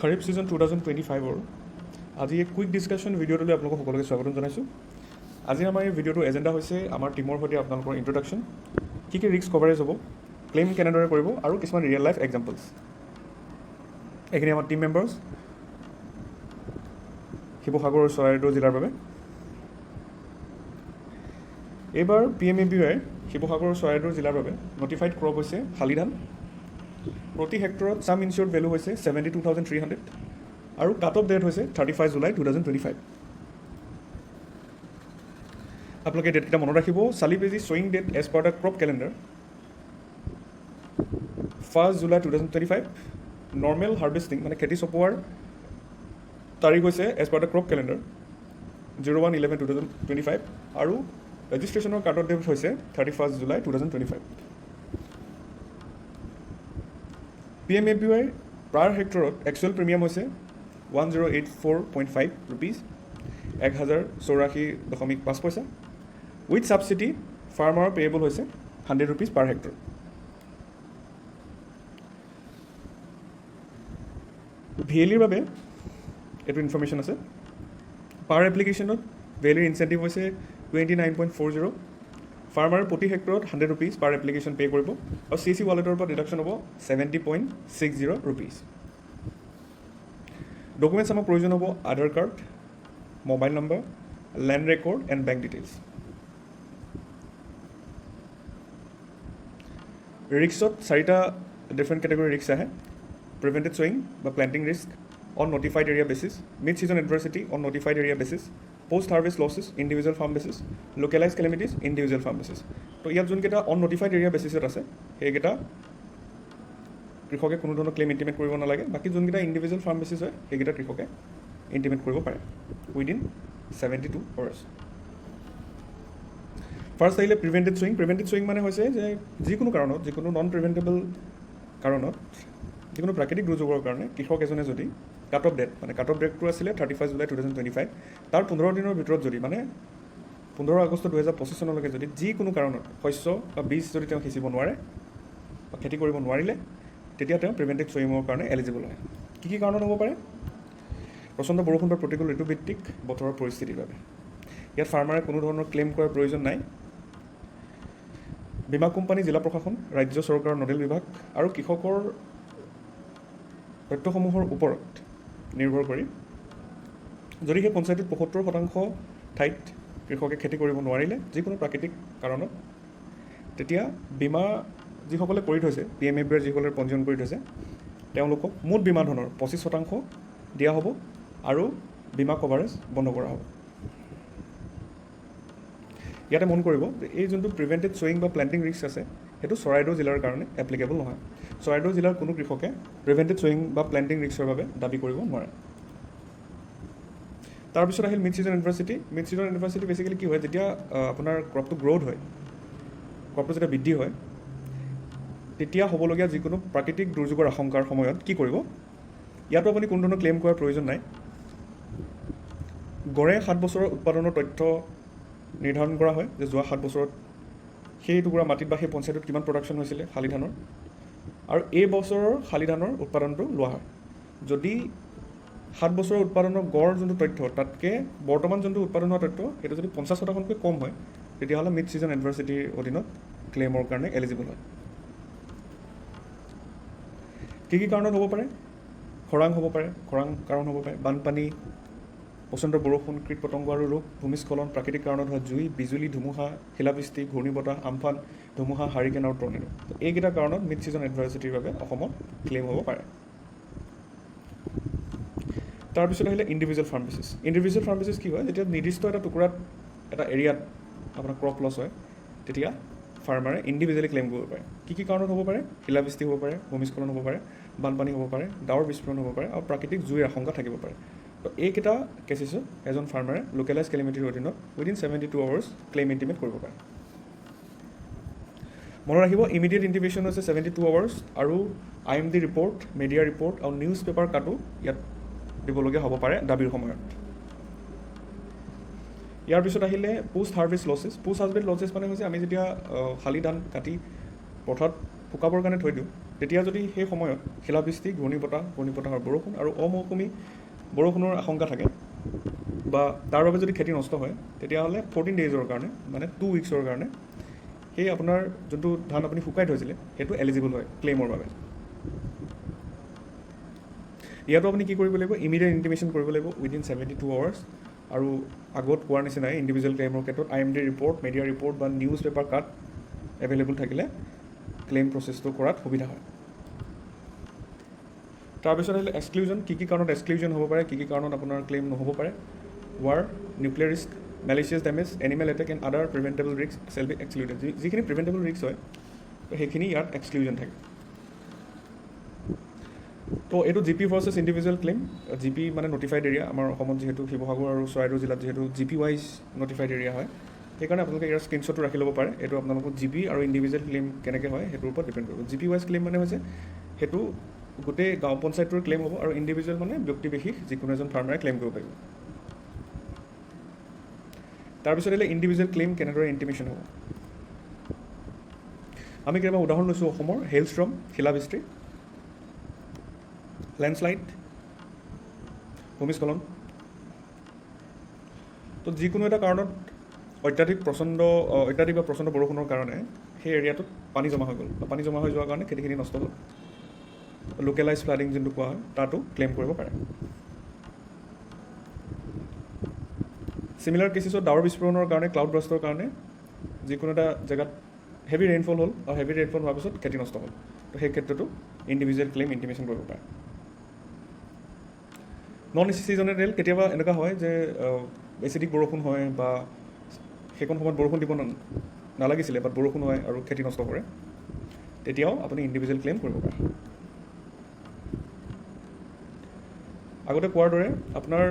Kharif season 2025 আজি এক quick discussion ভিডিঅ'টোলৈ আপোনালোকক সকলোকে স্বাগতম জনাইছোঁ। আজি আমাৰ এই ভিডিঅ'টোৰ এজেণ্ডা হৈছে আমাৰ টীমৰ সৈতে আপোনালোকৰ ইন্ট্ৰডাকশ্যন, কি ৰিস্ক কভাৰেজ হ'ব, ক্লেইম কেনেদৰে কৰিব আৰু কিছুমান ৰিয়েল লাইফ এক্সাম্পলছ। এইখিনি আমাৰ টীম মেম্বাৰ্ছ শিৱসাগৰ চৰাইদেউ জিলাৰ বাবে। এইবাৰ PMABY শিৱসাগৰ চৰাইদেউ জিলাৰ বাবে নটিফাইড ক্ৰপ হৈছে শালি ধান। প্ৰতি হেক্টৰত চাম ইনচিয়ৰ্ড ভেলু হৈছে 72,300 আৰু কাট অফ ডেট হৈছে 31 জুলাই 2025। আপোনালোকে ডেটকেইটা মনত ৰাখিব। চালিপেজি শ্বয়িং date as per the crop calendar 1 July 2025। Normal harvesting মানে খেতি চপোৱাৰ তাৰিখ হৈছে as per the crop calendar 01/11/2025 আৰু ৰেজিষ্ট্ৰেশ্যনৰ কাট অফ ডেট হৈছে 31 জুলাই 2025। PMABY পাৰ হেক্টৰত একচুৱেল প্ৰিমিয়াম হৈছে 1084.5 ৰুপিজ 1084.5 পইচা। উইথ ছাবচিডি ফাৰ্মাৰ পেয়েবল হৈছে 100 ৰুপিজ পাৰ হেক্টৰ। VLEৰ বাবে এইটো ইনফৰ্মেশ্যন আছে। পাৰ এপ্লিকেশ্যনত VLEৰ ইনচেণ্টিভ হৈছে 29.40। ফাৰ্মাৰ প্ৰতি হেক্টৰত 100 ৰুপিজ পাৰ এপ্লিকেশ্যন পে' কৰিব আৰু CC ৱালেটৰ পৰা ডিডাকশ্যন হ'ব 70.60 ৰুপিজ। ডকুমেণ্টছ আমাক প্ৰয়োজন হ'ব Aadhaar card, mobile number, land record and bank details. ৰিক্সত 4টা ডিফাৰেণ্ট কেটেগৰী ৰিক্স আহে। প্ৰিভেণ্টেড শ্বয়িং বা planting risk on notified area basis, mid season adversity on notified area basis, post harvest losses individual farm basis, localise calamities individual farm basis. তো ইয়াত যোনকেইটা on notified area বেচিছত আছে সেইকেইটা কৃষকে কোনো ধৰণৰ ক্লেইম ইণ্টিমেট কৰিব নালাগে। বাকী যোনকেইটা ইণ্ডিভিজুৱেল ফাৰ্ম বেচিছ হয় সেইকেইটা কৃষকে ইণ্টিমেট কৰিব পাৰে উইদিন 72 আৱাৰ্ছ। ফাৰ্ষ্ট আহিলে প্ৰিভেণ্টেড শ্বয়িং। প্ৰিভেণ্টেড শ্বয়িং মানে হৈছে যে যিকোনো কাৰণত, যিকোনো নন প্ৰিভেণ্টেবল কাৰণত, যিকোনো প্ৰাকৃতিক দুৰ্যোগৰ কাৰণে কৃষক এজনে যদি কাট অফ ডেট মানে কাট অফ ডেটটো আছিলে 31 জুলাই 2025, তাৰ 15 দিনৰ ভিতৰত যদি মানে 15 আগষ্ট 2025 চনলৈকে যদি যিকোনো কাৰণত শস্য বা বীজ যদি তেওঁ সিঁচিব নোৱাৰে বা খেতি কৰিব নোৱাৰিলে তেতিয়া তেওঁ প্ৰিভেণ্টেড শ্বয়িঙৰ কাৰণে এলিজিবল হয়। কি কি কাৰণত হ'ব পাৰে? প্ৰচণ্ড বৰষুণ বা প্ৰতিকূল ঋতুভিত্তিক বতৰৰ পৰিস্থিতিৰ বাবে। ইয়াত ফাৰ্মাৰে কোনো ধৰণৰ ক্লেইম কৰাৰ প্ৰয়োজন নাই। বীমা কোম্পানী, জিলা প্ৰশাসন, ৰাজ্য চৰকাৰৰ নডেল বিভাগ আৰু কৃষকৰ তথ্যসমূহৰ ওপৰত নিৰ্ভৰ কৰি যদি সেই পঞ্চায়তত 75% ঠাইত কৃষকে খেতি কৰিব নোৱাৰিলে যিকোনো প্ৰাকৃতিক কাৰণত, তেতিয়া বীমা যিসকলে কৰি থৈছে, PMABYৰ যিসকলে পঞ্জীয়ন কৰি থৈছে তেওঁলোকক মুঠ বীমা ধনৰ 25% দিয়া হ'ব আৰু বীমা কভাৰেজ বন্ধ কৰা হ'ব। ইয়াতে মন কৰিব যে এই যোনটো প্ৰিভেণ্টেড শ্বয়িং বা প্লেণ্টিং ৰিস্ক আছে সেইটো চৰাইদেউ জিলাৰ কাৰণে এপ্লিকেবল নহয়। চৰাইদেউ জিলাৰ কোনো কৃষকে প্ৰিভেণ্টেড শ্বয়িং বা প্লেণ্টিং ৰিস্কৰ বাবে দাবী কৰিব নোৱাৰে। তাৰপিছত আহিল mid season adversity. Mid season adversity basically কি হয়, যেতিয়া আপোনাৰ ক্ৰপটো গ্ৰ'থ হয়, ক্ৰপটো যেতিয়া বৃদ্ধি হয়, তেতিয়া হ'বলগীয়া যিকোনো প্ৰাকৃতিক দুৰ্যোগৰ আশংকাৰ সময়ত কি কৰিব, ইয়াতো আপুনি কোনো ধৰণৰ ক্লেইম কৰাৰ প্ৰয়োজন নাই। গড়ে 7 বছৰৰ উৎপাদনৰ তথ্য নিৰ্ধাৰণ কৰা হয় যে যোৱা 7 বছৰত সেই টুকুৰা মাটিত বা সেই পঞ্চায়তত কিমান প্ৰডাকশ্যন হৈছিলে শালি ধানৰ, আৰু এই বছৰৰ শালি ধানৰ উৎপাদনটো লোৱা হয়। যদি 7 বছৰৰ উৎপাদনৰ গড় যোনটো তথ্য তাতকৈ বৰ্তমান যোনটো উৎপাদন হোৱা তথ্য সেইটো যদি 50%তকৈ কম হয় তেতিয়াহ'লে মিড ছিজন এডভাৰ্চিটিৰ অধীনত ক্লেইমৰ কাৰণে এলিজিবল হয়। কি কি কাৰণত হ'ব পাৰে? খৰাং হ'ব পাৰে, খৰাং কাৰণ হ'ব পাৰে, বানপানী, প্ৰচণ্ড বৰষুণ, কীট পতংগ আৰু ৰোগ, ভূমিস্খলন, প্ৰাকৃতিক কাৰণত হোৱা জুই, বিজুলী, ধুমুহা, শিলাবৃষ্টি, ঘূৰ্ণীবতাহ, আমফান, ধুমুহা, হাৰিকেন আৰু টৰ্নেডো। এইকেইটা কাৰণত মিড ছিজন এডভাৰ্চিটিৰ বাবে অসমত ক্লেইম হ'ব পাৰে। তাৰপিছত আহিলে individual farm basis. Individual farm basis কি হয়, যেতিয়া নিৰ্দিষ্ট এটা টুকুৰাত এটা এৰিয়াত আপোনাৰ ক্ৰপ লছ হয় তেতিয়া ফাৰ্মাৰে ইণ্ডিভিজুৱেলি ক্লেইম কৰিব পাৰে। কি কি কাৰণত হ'ব পাৰে? শিলাবৃষ্টি হ'ব পাৰে, ভূমিস্খলন হ'ব পাৰে, বানপানী হ'ব পাৰে, ডাৱৰ বিস্ফোৰণ হ'ব পাৰে আৰু প্ৰাকৃতিক জুইৰ আশংকা থাকিব পাৰে। তো এইকেইটা কেছেছত এজন ফাৰ্মাৰে লোকেলাইজ কেলেমিটিৰ অধীনত উইদিন 72 আৱাৰ্ছ ক্লেইম ইণ্টিমেট কৰিব পাৰে। মনত ৰাখিব, ইমিডিয়েট ইণ্টিমেশ্যন হৈছে 72 আৱাৰ্ছ আৰু IMD ৰিপৰ্ট, মিডিয়া ৰিপৰ্ট আৰু নিউজ পেপাৰ কাটো ইয়াত দিবলগীয়া হ'ব পাৰে দাবীৰ সময়ত। ইয়াৰ পিছত আহিলে পোষ্ট হাৰ্ভেষ্ট লছেছ। পোষ্ট হাৰ্ভেষ্ট লছেছ মানে হৈছে আমি যেতিয়া শালি ধান কাটি পথাৰত শুকাবৰ কাৰণে থৈ দিওঁ, তেতিয়া যদি সেই সময়ত শিলাবৃষ্টি, ঘূৰ্ণীবতাহৰ বৰষুণ আৰু অমৌচুমী বৰষুণৰ আশংকা থাকে বা তাৰ বাবে যদি খেতি নষ্ট হয়, তেতিয়াহ'লে 14 ডেইজৰ কাৰণে, মানে 2 উইকছৰ কাৰণে সেই আপোনাৰ যোনটো ধান আপুনি শুকাই থৈছিলে সেইটো এলিজিবল হয় ক্লেইমৰ বাবে। ইয়াতো আপুনি কি কৰিব লাগিব, ইমিডিয়েট ইণ্টিমেশ্যন কৰিব লাগিব উইদিন 72 আৱাৰ্ছ। আৰু আগত কোৱাৰ নিচিনাই ইণ্ডিভিজুৱেল ক্লেইমৰ ক্ষেত্ৰত IMD ৰিপৰ্ট, মিডিয়া ৰিপৰ্ট বা নিউজ পেপাৰ কাট এভেইলেবল থাকিলে ক্লেইম প্ৰচেছটো কৰাত সুবিধা হয়। তাৰপিছত আহিলে এক্সক্লুজন, কি কাৰণত এক্সক্লুজন হ'ব পাৰে, কি কাৰণত আপোনাৰ ক্লেইম নহ'ব পাৰে। War, nuclear risk, malicious damage, animal attack and other preventable risk shall be excluded. যিখিনি প্ৰিভেণ্টেবল ৰিস্ক হয় সেইখিনি ইয়াত এক্সক্লুজন থাকে। তো এইটো GP versus individual claim. GP মানে নটিফাইড এৰিয়া, আমাৰ অসমত যিহেতু শিৱসাগৰ আৰু চৰাইদেউ জিলাত যিহেতু GP ৱাইজ নটিফাইড এৰিয়া হয়, সেইকাৰণে আপোনালোকে ইয়াৰ স্ক্ৰীনশ্বটো ৰাখি ল'ব পাৰে। এইটো আপোনালোকৰ GP আৰু ইণ্ডিভিজুৱেল ক্লেইম কেনেকৈ হয় সেইটোৰ ওপৰত ডিপেণ্ড কৰিব। GP ৱাইজ ক্লেইম মানে হৈছে সেইটো গোটেই গাঁও পঞ্চায়তৰ ক্লেইম হ'ব, আৰু ইণ্ডিভিজুৱেল মানে ব্যক্তি বিশেষ যিকোনো এজন ফাৰ্মাৰে ক্লেইম কৰিব পাৰিব। তাৰপিছত আহিলে ইণ্ডিভিজুৱেল ক্লেইম কেনেদৰে ইণ্টিমেশ্যন হ'ব। আমি কেতিয়াবা উদাহৰণ লৈছোঁ অসমৰ হেইলষ্ট্ৰম, শিলাবৃষ্টি, লেণ্ডশ্লাইড, ভূমিস্খলন। তো যিকোনো এটা কাৰণত অত্যাধিক বা প্ৰচণ্ড বৰষুণৰ কাৰণে সেই এৰিয়াটোত পানী জমা হৈ গ'ল, বা পানী জমা হৈ যোৱাৰ কাৰণে খেতিখিনি নষ্ট হ'ল, লোকেলাইজ ফ্লাডিং যোনটো কোৱা হয় তাতো ক্লেইম কৰিব পাৰে। চিমিলাৰ কেছেছত ডাৱৰ বিস্ফোৰণৰ কাৰণে, ক্লাউড ব্ৰাষ্টৰ কাৰণে যিকোনো এটা জেগাত হেভি ৰেইনফল হ'ল, আৰু হেভি ৰেইনফল হোৱাৰ পিছত খেতি নষ্ট হ'ল, তো সেই ক্ষেত্ৰতো ইণ্ডিভিজুৱেল ক্লেইম ইণ্টিমেশ্যন কৰিব পাৰে। নন ছিজনেল, কেতিয়াবা এনেকুৱা হয় যে এচিডিক বৰষুণ হয় বা সেইখন সময়ত বৰষুণ দিব নালাগিছিলে, বাট বৰষুণ হয় আৰু খেতি নষ্ট কৰে, তেতিয়াও আপুনি ইণ্ডিভিজুৱেল ক্লেইম কৰিব পাৰে। আগতে কোৱাৰ দৰে আপোনাৰ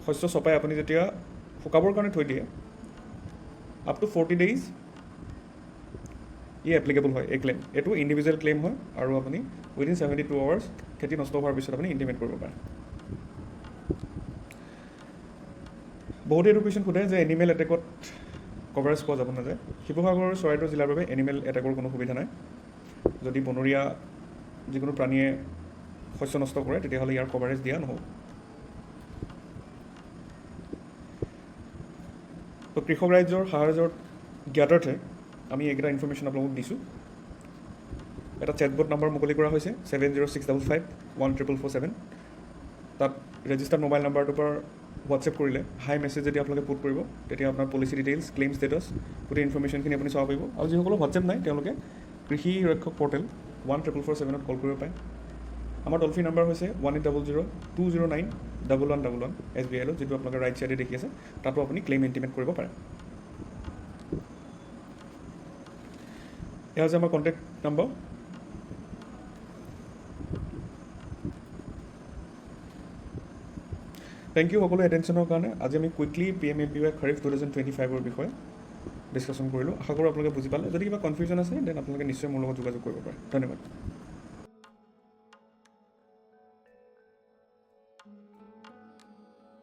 শস্য চপাই আপুনি যেতিয়া শুকাবৰ কাৰণে থৈ দিয়ে, আপ টু 40 days এপ্লিকেবল হয় এই ক্লেইম। এইটো ইণ্ডিভিজুৱেল ক্লেইম হয়, আৰু আপুনি উইদিন 72 আৱাৰ্ছ খেতি নষ্ট হোৱাৰ পিছত আপুনি ইণ্টিমেট কৰিব পাৰে। বহুতে এইটো কুৱেশ্যন সোধে যে এনিমেল এটেকত কভাৰেজ পোৱা যাব নাযায়। শিৱসাগৰ আৰু চৰাইদেউ জিলাৰ বাবে এনিমেল এটেকৰ কোনো সুবিধা নাই। যদি বনৰীয়া যিকোনো প্ৰাণীয়ে শস্য নষ্ট কৰে, তেতিয়াহ'লে ইয়াৰ কভাৰেজ দিয়া নহ'ব। তো কৃষক ৰাজ্যৰ সাহায্যৰ জ্ঞাতাৰ্থে আমি এইকেইটা ইনফৰ্মেশ্যন আপোনালোকক দিছোঁ। এটা চেটবট নাম্বাৰ মুকলি কৰা হৈছে 7065514447। তাত ৰেজিষ্টাৰ্ড মোবাইল নাম্বাৰটোৰ পৰা হোৱাটছএপ কৰিলে হাই মেছেজ যদি আপোনালোকে পুট কৰিব, তেতিয়া আপোনাৰ পলিচি ডিটেইলছ, ক্লেইম ষ্টেটাছ, গোটেই ইনফৰ্মেশ্যনখিনি আপুনি চাব পাৰিব। আৰু যিসকলৰ হোৱাটছএপ নাই তেওঁলোকে কৃষি ৰক্ষক পৰ্টেল 14447 কল কৰিব পাৰে। আমাৰ টল ফ্ৰী নাম্বাৰ হৈছে 1800-209-1111 SBI, যিটো আপোনালোকে ৰাইট ছাইডে দেখি আছে, তাতো আপুনি ক্লেইম ইণ্টিমেট কৰিব পাৰে। এয়া হৈছে আমাৰ কণ্টেক্ট নাম্বাৰ। থেংক ইউ সকলো এটেনশ্যনৰ কাৰণে। আজি আমি কুইকলি PMAPY খাৰিফ 2025ৰ বিষয়ে ডিছকাশ্যন কৰিলোঁ। আশা কৰোঁ আপোনালোকে বুজি পালে। যদি কিবা কনফিউজন আছে দেন আপোনালোকে নিশ্চয় মোৰ লগত যোগাযোগ কৰিব পাৰে। ধন্যবাদ।